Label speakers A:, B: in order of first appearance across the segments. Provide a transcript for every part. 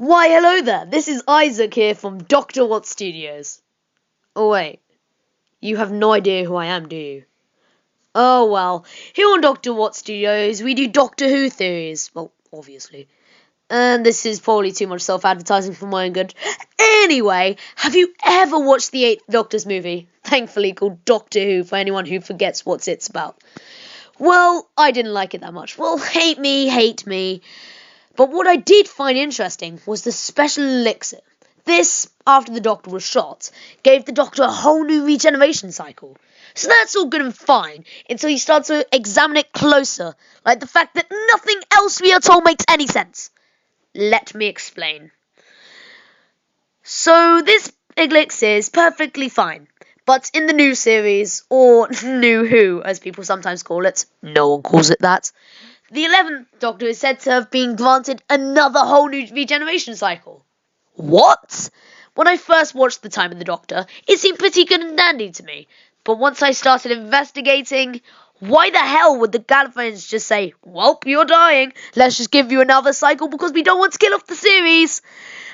A: Why, hello there, this is Isaac here from Dr. Watt Studios. Oh wait, you have no idea who I am, do you? Oh well, here on Dr. Watt Studios we do Doctor Who theories, well, obviously. And this is probably too much self-advertising for my own good. Anyway, have you ever watched the 8th Doctor's movie? Thankfully called Doctor Who for anyone who forgets what it's about. Well, I didn't like it that much. Well, hate me. But what I did find interesting was the special elixir. This, after the Doctor was shot, gave the Doctor a whole new regeneration cycle. So that's all good and fine, until you start to examine it closer, like the fact that nothing else we are told makes any sense. Let me explain. So this elixir is perfectly fine, but in the new series, or New Who, as people sometimes call it, no one calls it that, the 11th Doctor is said to have been granted another whole new regeneration cycle. What? When I first watched The Time of the Doctor, it seemed pretty good and dandy to me. But once I started investigating, why the hell would the Gallifreyans just say, "Welp, you're dying, let's just give you another cycle because we don't want to kill off the series"?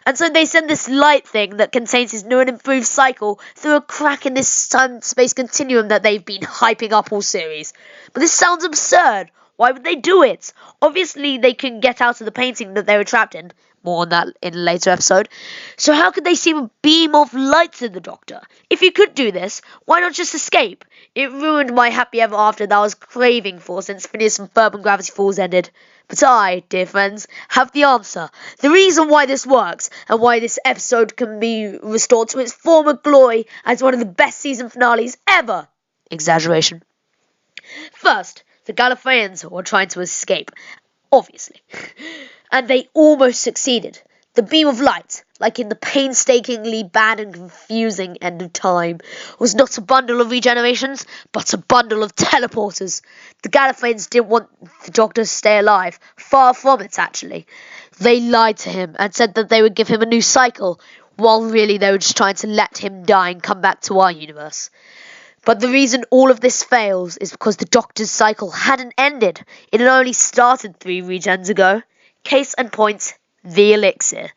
A: And so they send this light thing that contains his new and improved cycle through a crack in this time-space continuum that they've been hyping up all series. But this sounds absurd. Why would they do it? Obviously, they can get out of the painting that they were trapped in. More on that in a later episode. So how could they seem a beam of light to the Doctor? If you could do this, why not just escape? It ruined my happy ever after that I was craving for since Phineas and Ferb and Gravity Falls ended. But I, dear friends, have the answer. The reason why this works, and why this episode can be restored to its former glory as one of the best season finales ever. Exaggeration. First, the Gallifreyans were trying to escape, obviously, and they almost succeeded. The beam of light, like in the painstakingly bad and confusing End of Time, was not a bundle of regenerations, but a bundle of teleporters. The Gallifreyans didn't want the Doctor to stay alive. Far from it, actually. They lied to him and said that they would give him a new cycle, while really they were just trying to let him die and come back to our universe. But the reason all of this fails is because the Doctor's cycle hadn't ended. It had only started 3 regens ago. Case in point, the elixir.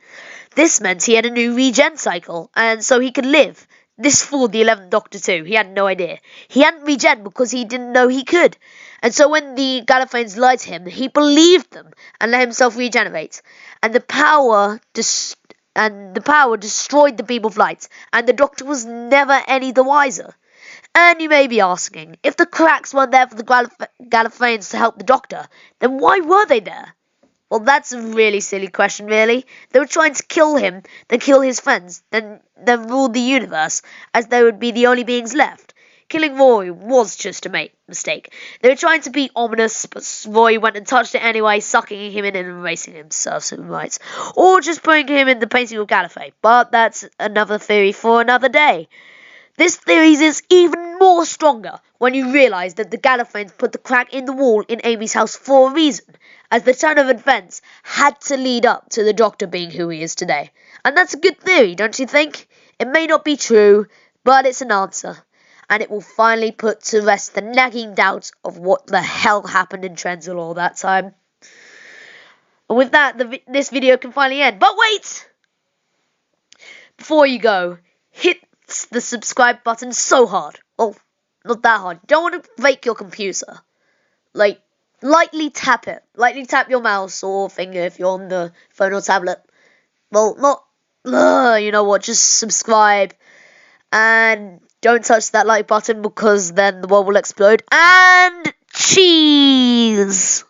A: This meant he had a new regen cycle, and so he could live. This fooled the 11th Doctor too. He had no idea. He hadn't regen because he didn't know he could. And so when the Gallifreyans lied to him, he believed them and let himself regenerate. And the power destroyed the beam of light, and the Doctor was never any the wiser. And you may be asking, if the cracks weren't there for the Gallifreyans to help the Doctor, then why were they there? Well, that's a really silly question, really. They were trying to kill him, then kill his friends, then rule the universe, as they would be the only beings left. Killing Rory was just a mistake. They were trying to be ominous, but Rory went and touched it anyway, sucking him in and erasing himself some rights. Or just putting him in the painting of Gallifrey. But that's another theory for another day. This theory is even more stronger when you realise that the Gallifreyans put the crack in the wall in Amy's house for a reason, as the turn of events had to lead up to the Doctor being who he is today. And that's a good theory, don't you think? It may not be true, but it's an answer, and it will finally put to rest the nagging doubts of what the hell happened in Trenzil all that time. And with that, this video can finally end. But wait! Before you go, hit the subscribe button so hard. Well, not that hard. You don't want to break your computer. Like, lightly tap it. Lightly tap your mouse or finger if you're on the phone or tablet. Well, not, you know what, just subscribe. And don't touch that like button because then the world will explode. And cheese!